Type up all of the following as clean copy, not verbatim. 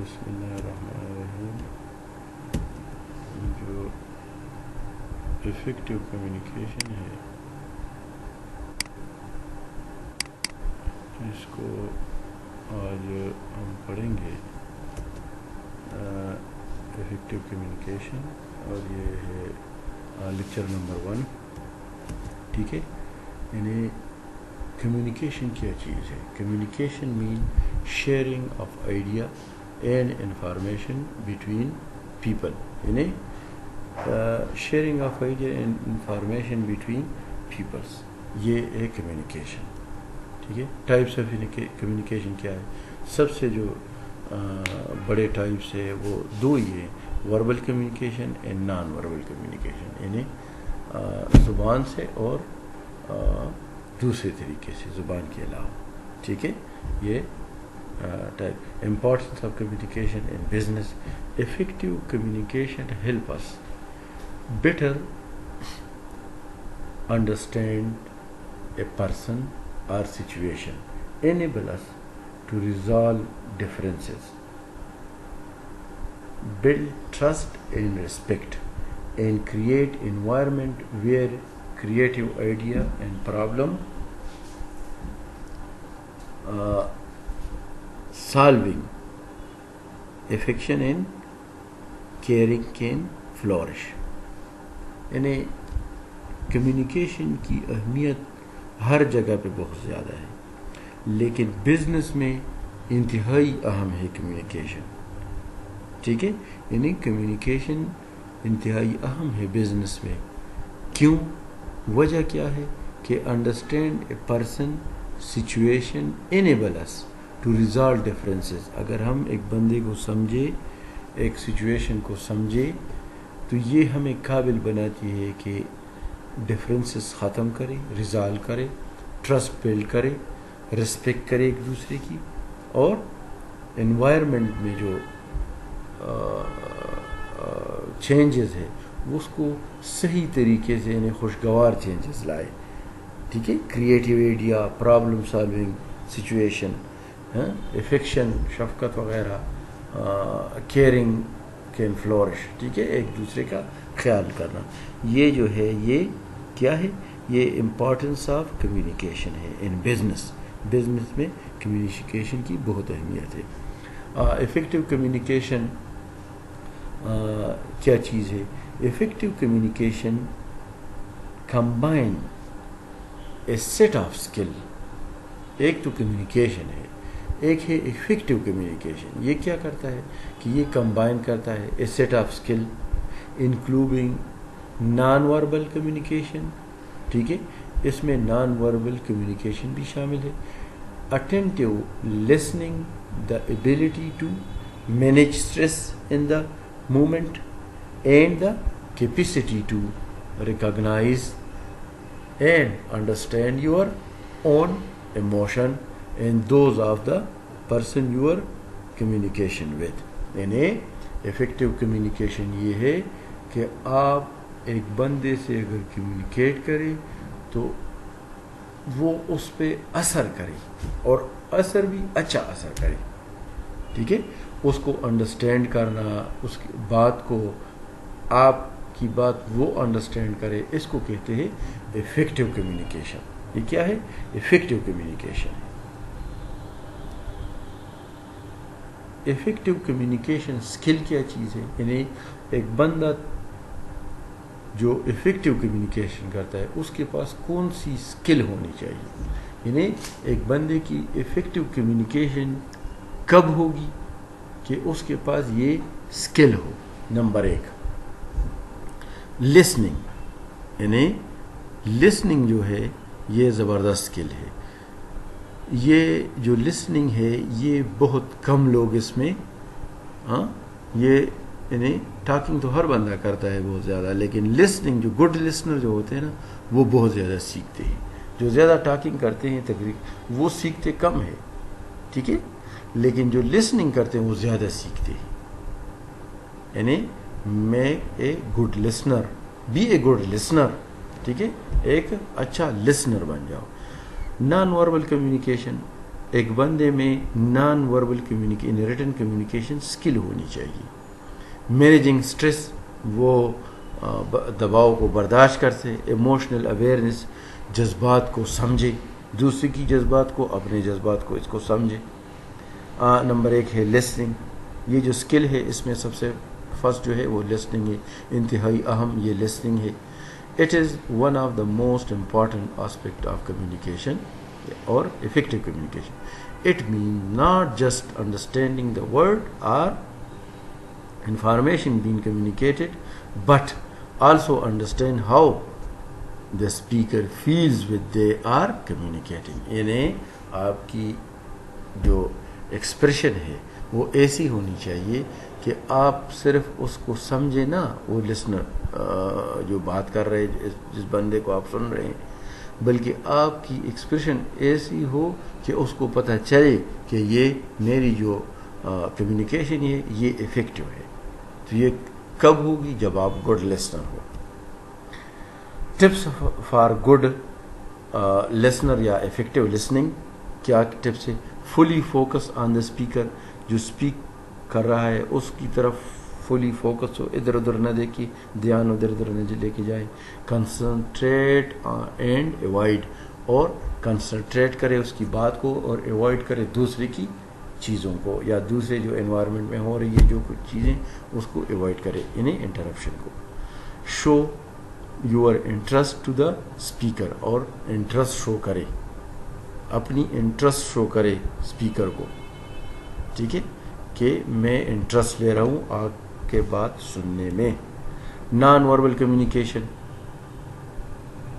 بسم اللہ الرحمن الرحیم. جو افیکٹو کمیونیکیشن ہے اس کو آج ہم پڑھیں گے. افیکٹو کمیونیکیشن اور یہ ہے لیکچر نمبر 1. ٹھیک ہے. یعنی کمیونیکیشن کیا چیز ہے؟ Communication mean sharing of idea and information between people. یعنی sharing of idea and information between peoples, یہ ہے کمیونیکیشن. ٹھیک ہے. ٹائپس آف کمیونیکیشن کیا ہے؟ سب سے جو بڑے ٹائپس ہے وہ دو ہی ہیں: verbal communication and non verbal communication. یعنی زبان سے اور دوسرے طریقے سے، زبان کے علاوہ. ٹھیک ہے. یہ type. Importance of communication in business. Effective communication help us better understand a person or situation, enable us to resolve differences, build trust and respect, and create environment where creative idea and problem solving, affection and caring can flourish. یعنی communication کی اہمیت ہر جگہ پہ بہت زیادہ ہے، لیکن business میں انتہائی اہم ہے کمیونیکیشن. ٹھیک ہے. یعنی کمیونیکیشن انتہائی اہم ہے بزنس میں. کیوں؟ وجہ کیا ہے کہ understand a person situation enable us to resolve differences. اگر ہم ایک بندے کو سمجھے، ایک سچویشن کو سمجھے، تو یہ ہمیں قابل بناتی ہے کہ ڈفرینسز ختم کرے، ریزالو کرے، ٹرسٹ بلڈ کرے، رسپیکٹ کرے ایک دوسرے کی، اور انوائرمنٹ میں جو چینجز ہے اس کو صحیح طریقے سے، یعنی خوشگوار چینجز لائے. ٹھیک ہے. Creative idea, problem solving, situation, affection, شفقت وغیرہ، کیئرنگ کین فلورش. ٹھیک ہے. ایک دوسرے کا خیال کرنا. یہ جو ہے یہ کیا ہے؟ یہ امپورٹنس آف کمیونیکیشن ہے ان بزنس. بزنس میں کمیونیکیشن کی بہت اہمیت ہے. افیکٹو کمیونیکیشن کیا چیز ہے؟ Effective communication combine a set of skill. ایک تو کمیونیکیشن ہے، ایک ہے افیکٹو کمیونیکیشن. یہ کیا کرتا ہے کہ یہ کمبائن کرتا ہے a set of skill including non verbal communication. ٹھیک ہے. اس میں نان وربل کمیونیکیشن بھی شامل ہے. Attentive listening, the ability to manage stress in the moment, and the capacity to recognise and understand your own emotion and those of the person you are communication with. یعنی effective communication یہ ہے کہ آپ ایک بندے سے اگر communicate کرے تو وہ اس پہ اثر کرے، اور اثر بھی اچھا اثر کرے. ٹھیک ہے. اس کو انڈرسٹینڈ کرنا، اس کی بات کو، آپ کی بات وہ انڈرسٹینڈ کرے، اس کو کہتے ہیں افیکٹو کمیونیکیشن. یہ کیا ہے؟ Effective communication. Effective communication skill کیا چیز ہے؟ یعنی ایک بندہ جو افیکٹو کمیونیکیشن کرتا ہے اس کے پاس کون سی اسکل ہونی چاہیے؟ یعنی ایک بندے کی افیکٹو کمیونیکیشن کب ہوگی کہ اس کے پاس یہ اسکل ہو. Number 1، listening. یعنی لسننگ جو ہے یہ زبردست اسکل ہے. یہ جو لسننگ ہے یہ بہت کم لوگ اس میں یہ یعنی ٹاکنگ تو ہر بندہ کرتا ہے بہت زیادہ، لیکن لسننگ جو گڈ لسنر جو ہوتے ہیں نا وہ بہت زیادہ سیکھتے ہیں. جو زیادہ ٹاکنگ کرتے ہیں تقریباً وہ سیکھتے کم ہے. ٹھیک ہے. لیکن جو لسننگ کرتے ہیں وہ زیادہ سیکھتے ہیں. یعنی میں a good listener, be a good listener. ٹھیک ہے. ایک اچھا لسنر بن جاؤ. نان وربل کمیونیکیشن ایک بندے میں non verbal written communication skill ہونی چاہیے. مینیجنگ اسٹریس, وہ دباؤ کو برداشت کرتے. ایموشنل اویئرنیس, جذبات کو سمجھے, دوسرے کی جذبات کو, اپنے جذبات کو, اس کو سمجھے. نمبر 1 ہے لسننگ. یہ جو اسکل ہے اس میں سب سے فرسٹ جو ہے وہ لسننگ ہے, انتہائی اہم یہ لسننگ ہے. It is one of the most important aspect of communication اور effective communication. It mean not just understanding the word or information being communicated, but also understand how the speaker feels with they are communicating. یعنی آپ کی جو expression ہے وہ ایسی ہونی چاہیے کہ آپ صرف اس کو سمجھے نا, وہ لسنر جو بات کر رہے, جس بندے کو آپ سن رہے ہیں, بلکہ آپ کی ایکسپریشن ایسی ہو کہ اس کو پتہ چلے کہ یہ میری جو کمیونیکیشن ہے یہ افیکٹو ہے. تو یہ کب ہوگی؟ جب آپ good listener who. Tips for good listener یا افیکٹو لسننگ, کیا ٹپس ہے؟ فلی فوکس آن دا اسپیکر. جو اسپیک کر رہا ہے اس کی طرف فلی فوکس ہو, ادھر ادھر نہ دیکھیے, دھیان ادھر ادھر نہ لے کے جائیں. کنسنٹریٹ اینڈ ایوائڈ, اور کنسنٹریٹ کرے اس کی بات کو اور ایوائڈ کرے دوسرے کی چیزوں کو, یا دوسرے جو انوائرمنٹ میں ہو رہی ہے جو کچھ چیزیں اس کو ایوائڈ کرے, یعنی انٹرپشن کو. Show your interest to the speaker, اور انٹرسٹ شو کرے, اپنی انٹرسٹ شو کرے اسپیکر کو, ٹھیک ہے, کہ میں انٹرسٹ لے رہا ہوں آپ کے بات سننے میں. Non verbal communication,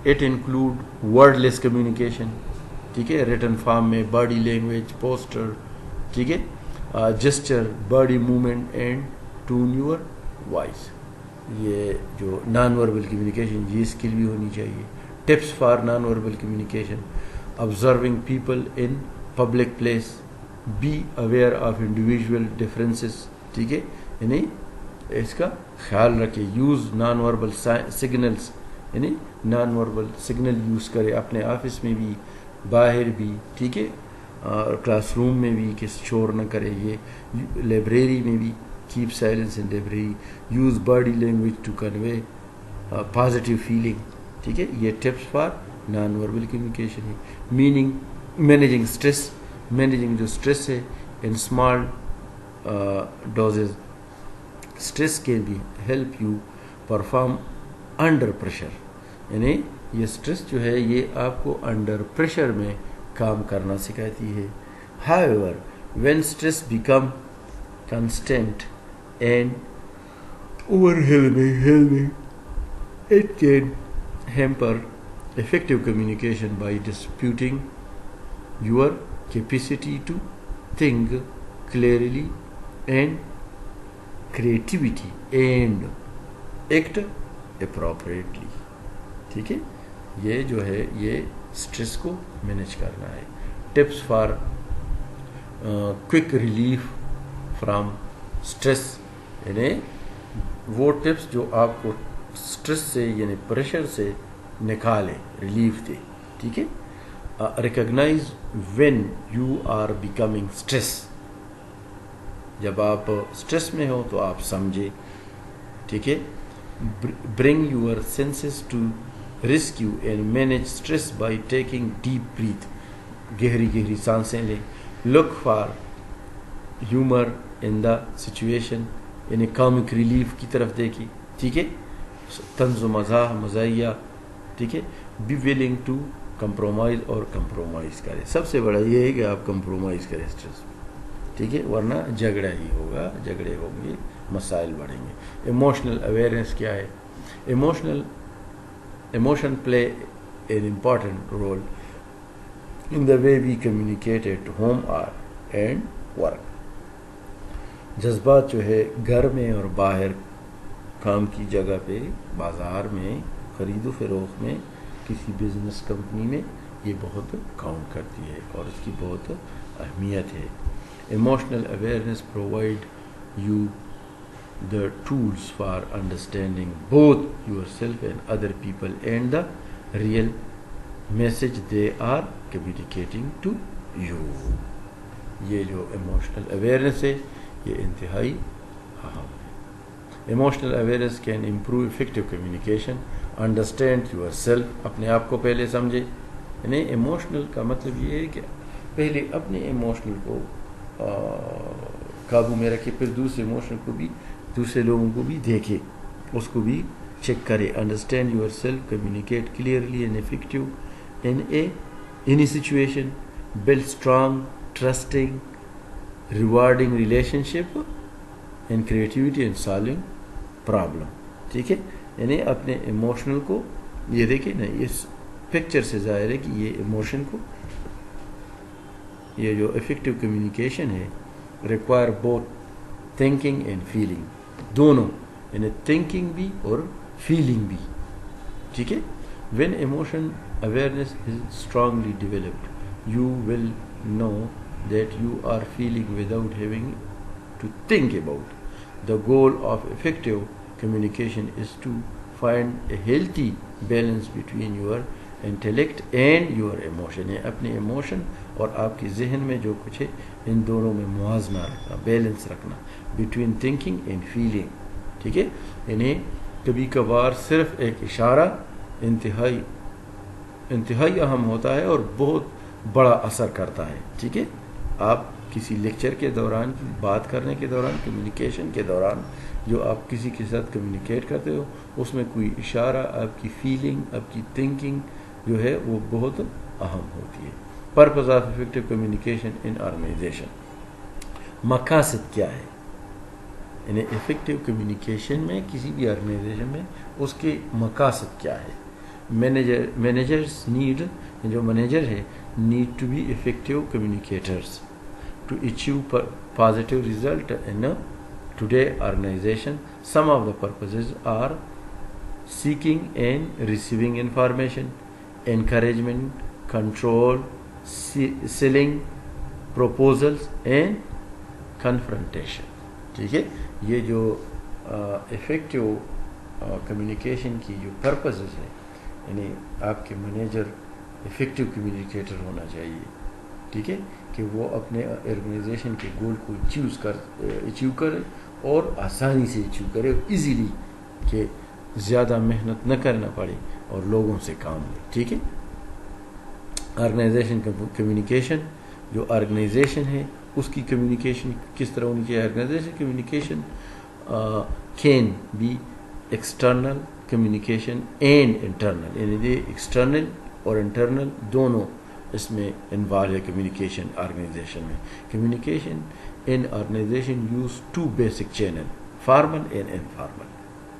it include wordless communication, ٹھیک ہے, ریٹن فارم میں باڈی لینگویج, پوسٹر, ٹھیک ہے, gesture, body movement and tone your voice. یہ جو نان وربل کمیونیکیشن یہ اسکل بھی ہونی چاہیے. Tips for non verbal communication: observing people in public place, be aware of individual differences, ٹھیک ہے, یعنی اس کا خیال رکھے. یوز نان وربل سگنلس, یعنی نان وربل سگنل یوز کرے اپنے آفس میں بھی, باہر بھی, ٹھیک ہے, کلاس روم میں بھی کہ شور نہ کرے. یہ لائبریری میں بھی, keep silence in library. Use body language to convey positive feeling, ٹھیک ہے. یہ tips for non verbal communication ہے. میننگ مینیجنگ اسٹریس, مینیجنگ جو اسٹریس ہے in small doses. Stress can be help you perform under pressure, یعنی یہ stress جو ہے یہ آپ کو انڈر پریشر میں کام کرنا سکھاتی ہے. However, when stress become constant and overwhelming, it can hamper effective communication by disputing your capacity to think clearly and creativity and act appropriately. ٹھیک ہے, یہ جو ہے یہ اسٹریس کو مینیج کرنا ہے. Tips for quick relief from stress, یعنی وہ ٹپس جو آپ کو اسٹریس سے یعنی پریشر سے نکالے, ریلیف دے, ٹھیک ہے. Recognise when you are becoming stress, جب آپ اسٹریس میں ہو تو آپ سمجھے, ٹھیک ہے. Bring your senses to rescue and manage stress by taking deep breath, گہری گہری سانسیں لیں. Look for humour in the situation, یعنی کامک ریلیف کی طرف دیکھی, ٹھیک ہے. طنز و مزاح, مزاحیہ, ٹھیک ہے. بی ولنگ ٹو کمپرومائز, اور کمپرومائز کرے. سب سے بڑا یہ ہے کہ آپ کمپرومائز کریں اسٹریس, ٹھیک ہے, ورنہ جھگڑا ہی ہوگا, جھگڑے ہوں گے, مسائل بڑھیں گے. ایموشنل اویئرنیس کیا ہے؟ Emotion play an important role in the way we communicate at home and work. جذبات جو ہے گھر میں اور باہر, کام کی جگہ پہ, بازار میں, خرید و فروخت میں, کسی بزنس کمپنی میں, یہ بہت کاؤنٹ کرتی ہے اور اس کی بہت اہمیت ہے. Emotional awareness provide you the tools for understanding both yourself and other people and the real message they are communicating to you. یہ جو emotional awareness ہے یہ انتہائی اہم ہے. Emotional awareness can improve effective communication. Understand yourself. اپنے آپ کو پہلے سمجھے. یعنی ایموشنل کا مطلب یہ ہے کہ پہلے اپنے ایموشنل کو قابو میں رکھے, پھر دوسرے ایموشنل کو بھی, دوسرے لوگوں کو بھی دیکھے, اس کو بھی چیک کرے. Understand your self, communicate clearly and effective in any situation, build strong, trusting, rewarding relationship and creativity in solving problem. ٹھیک ہے, یعنی اپنے ایموشنل کو یہ دیکھیں نا, اس پکچر سے ظاہر ہے کہ یہ ایموشن کو, یہ جو افیکٹو کمیونیکیشن ہے require both thinking and feeling, دونوں, یعنی تھنکنگ بھی اور فیلنگ بھی. ٹھیک ہے. when emotion awareness is strongly developed, you will know that you are feeling without having to think about. The goal of effective communication is to find a healthy balance between your intellect and your emotion. یہ اپنے emotion اور آپ کے ذہن میں جو کچھ ہے ان دونوں میں موازنہ رکھنا, بیلنس رکھنا, between thinking and feeling. ٹھیک ہے. یعنی کبھی کبھار صرف ایک اشارہ انتہائی اہم ہوتا ہے اور بہت بڑا اثر کرتا ہے. ٹھیک ہے. آپ کسی لیکچر کے دوران, بات کرنے کے دوران, کمیونیکیشن کے دوران جو آپ کسی کے ساتھ کمیونیکیٹ کرتے ہو, اس میں کوئی اشارہ, آپ کی فیلنگ, آپ کی تھنکنگ جو ہے وہ بہت اہم ہوتی ہے. Purpose of effective communication in organisation, مقاصد کیا ہے؟ یعنی افیکٹو کمیونیکیشن میں کسی بھی آرگنائزیشن میں اس کے مقاصد کیا ہے؟ مینیجرز نیڈ, جو مینیجر ہے, need to be effective communicators to achieve positive result in today organisation. Some of the purposes are seeking and receiving information, encouragement, control, selling, proposals and confrontation. ٹھیک ہے. یہ جو افیکٹو کمیونیکیشن کی جو purposes ہیں, یعنی آپ کے مینیجر افیکٹو کمیونیکیٹر ہونا چاہیے. ٹھیک ہے, کہ وہ اپنے آرگنائزیشن کے گول کو اچیو کرے اور آسانی سے اچیو کرے, ایزیلی, کہ زیادہ محنت نہ کرنا پڑے اور لوگوں سے کام لے. ٹھیک ہے. آرگنائزیشن کمیونیکیشن, جو آرگنائزیشن ہے اس کی کمیونیکیشن کس طرح ہونی چاہیے؟ Organisation communication can be external communication and internal, یعنی ایکسٹرنل اور انٹرنل دونوں اس میں انوالو ہے کمیونیکیشن آرگنائزیشن میں. Communication in organisation use two basic channel, formal and informal.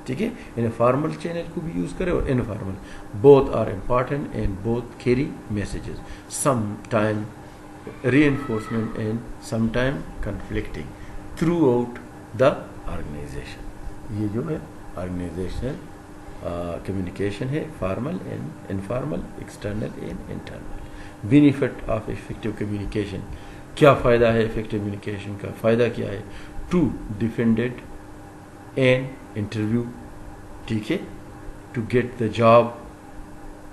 ٹھیک ہے. یعنی فارمل چینل کو بھی یوز کرے اور informal. Both are important and both carry messages, sometime reinforcement and sometime conflicting throughout the organization. یہ جو ہے آرگنائزیشنل کمیونیکیشن ہے, formal and informal, external and internal. Benefit of effective communication, کیا فائدہ ہے افیکٹو کمیونیکیشن کا؟ فائدہ کیا ہے؟ To defended an interview. ٹھیک ہے. To get the job,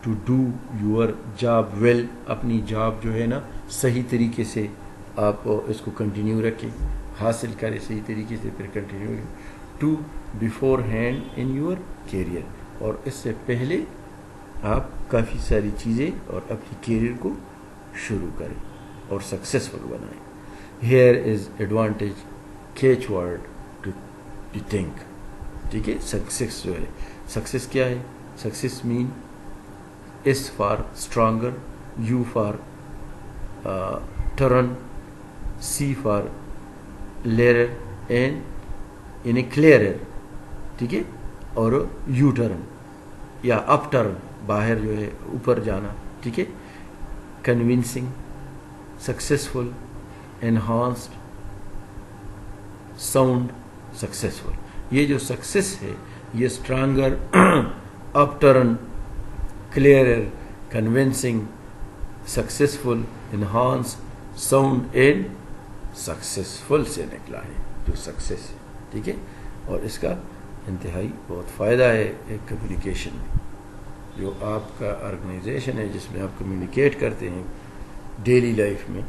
to do your job well, اپنی جاب جو ہے نا صحیح طریقے سے آپ اس کو کنٹینیو رکھیں, حاصل کریں صحیح طریقے سے, پھر کنٹینیو رکھیں. To beforehand in your career, اور اس سے پہلے آپ کافی ساری چیزیں اور اپنی کیریئر کو شروع کریں اور سکسیزفل بنائیں. Here is advantage, catch word to think. ٹھیک ہے. سکسیس جو ہے, سکسیس کیا ہے؟ Success mean S for stronger, U for turn, C for clearer and یعنی کلیئرر. ٹھیک ہے. اور یو ٹرن یا اپ ٹرن, باہر جو ہے اوپر جانا. ٹھیک ہے. Convincing, successful, enhanced, sound, successful. یہ جو سکسیس ہے یہ stronger, up turn, clearer, convincing, successful, enhance, sound and successful سے نکلا ہے جو سکسیس ہے. ٹھیک ہے. اور اس کا انتہائی بہت فائدہ ہے ایک کمیونیکیشن میں. جو آپ کا آرگنائزیشن ہے جس میں آپ کمیونیکیٹ کرتے ہیں, ڈیلی لائف میں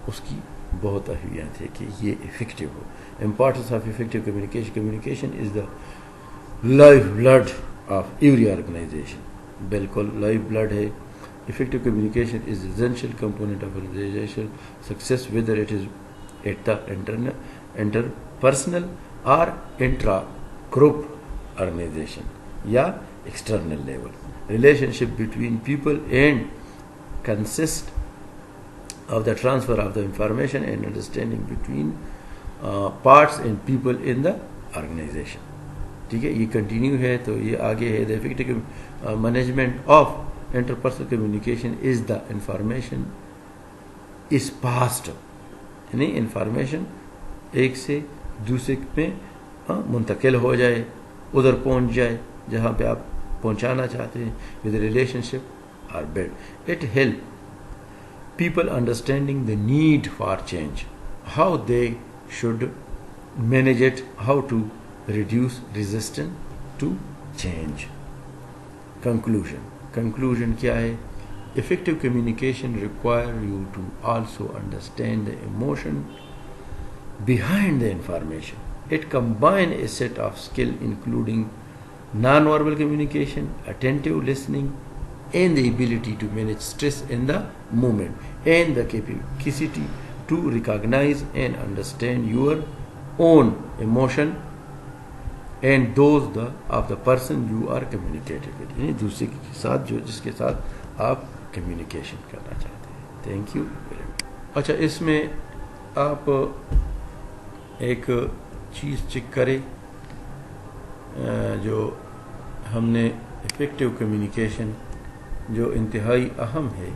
اس کی بہت اہمیت ہے کہ یہ افیکٹو ہو. Importance of effective communication. Communication is the lifeblood of every organisation. بالکل لائف بلڈ ہے. Effective communication is essential component of organizational success, whether it is at the interpersonal or intra-group organization یا external level. Relationship between people and consist of the transfer of the information and understanding between parts and people in the organization. ٹھیک ہے, یہ continue ہے تو یہ آگے ہے. The effective management of interpersonal communication is the information is passed, یعنی information ایک سے دوسرے میں منتقل ہو جائے, ادھر پہنچ جائے جہاں پہ آپ پہنچانا چاہتے ہیں. with the relationship are built. It help people understanding the need for change, how they should manage it, how to reduce resistance to change. Conclusion کیا ہے؟ Effective communication require you to also understand the emotion behind the information. It combines a set of skills including non-verbal communication, attentive listening, and the ability to manage stress in the moment, and the capacity to recognize and understand your own emotion and those of the person you are communicating with. یعنی دوسرے کے ساتھ جس کے ساتھ آپ communication کرنا چاہتے ہیں. Thank you very much. اچھا, اس میں آپ ایک چیز چیک کریں جو ہم نے افیکٹو کمیونیکیشن جو انتہائی اہم ہے,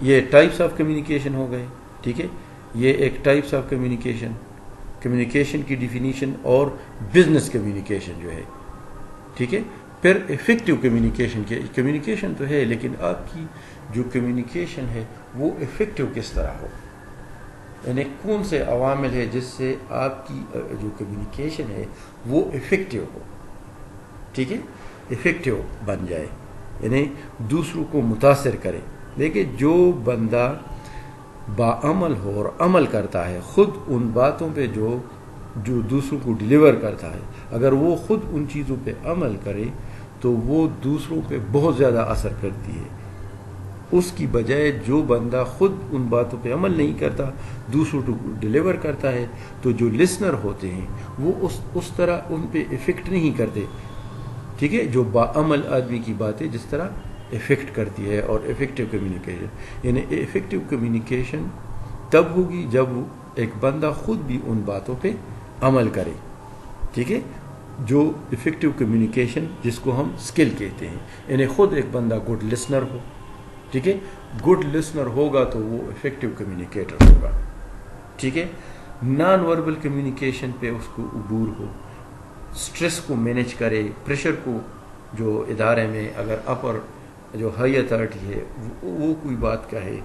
یہ ٹائپس آف کمیونیکیشن ہو گئے. ٹھیک ہے, یہ ایک ٹائپس آف کمیونیکیشن کی ڈیفینیشن اور بزنس کمیونیکیشن جو ہے. ٹھیک ہے, پھر افیکٹو کمیونیکیشن تو ہے, لیکن آپ کی جو کمیونیکیشن ہے وہ افیکٹو کس طرح ہو, یعنی کون سے عوامل ہے جس سے آپ کی جو کمیونیکیشن ہے وہ افیکٹو ہو. ٹھیک ہے, افیکٹو بن جائے, یعنی دوسروں کو متاثر کرے. دیکھیں, جو بندہ باعمل ہو اور عمل کرتا ہے خود ان باتوں پہ جو دوسروں کو ڈیلیور کرتا ہے, اگر وہ خود ان چیزوں پہ عمل کرے تو وہ دوسروں پہ بہت زیادہ اثر کرتی ہے. اس کی بجائے جو بندہ خود ان باتوں پہ عمل نہیں کرتا, دوسروں کو ڈیلیور کرتا ہے, تو جو لسنر ہوتے ہیں وہ اس طرح ان پہ افیکٹ نہیں کرتے. ٹھیک ہے, جو باعمل آدمی کی باتیں جس طرح افیکٹ کرتی ہے. اور افیکٹو کمیونیکیشن یعنی افیکٹو کمیونیکیشن تب ہوگی جب ایک بندہ خود بھی ان باتوں پہ عمل کرے. ٹھیک ہے, جو افیکٹو کمیونیکیشن جس کو ہم اسکل کہتے ہیں, یعنی خود ایک بندہ گڈ لسنر ہو. ٹھیک ہے, گڈ لسنر ہوگا تو وہ افیکٹو کمیونیکیٹر ہوگا. ٹھیک ہے, نان وربل کمیونیکیشن پہ اس کو عبور ہو, اسٹریس کو مینیج کرے, پریشر کو جو ادارے میں اگر اپر جو ہائی اتھارٹی ہے وہ کوئی بات کہے,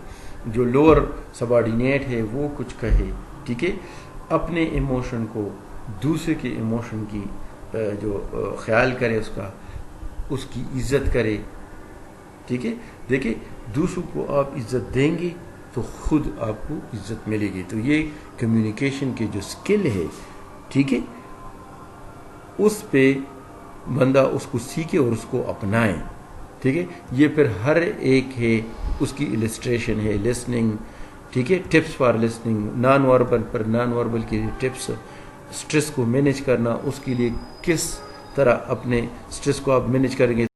جو لوور سبارڈینیٹ ہے وہ کچھ کہے. ٹھیک ہے, اپنے ایموشن کو دوسرے کے ایموشن کی جو خیال کرے, اس کی عزت کرے. ٹھیک ہے, دیکھیں, دوسروں کو آپ عزت دیں گے تو خود آپ کو عزت ملے گی. تو یہ کمیونیکیشن کے جو سکل ہے, ٹھیک ہے, اس پہ بندہ اس کو سیکھے اور اس کو اپنائے. ٹھیک ہے, یہ پھر ہر ایک ہے, اس کی السٹریشن ہے, لسننگ. ٹھیک ہے, tips for listening, non verbal per non verbal کے ٹپس, اسٹریس کو مینیج کرنا, اس کے لیے کس طرح اپنے اسٹریس کو آپ مینیج کریں گے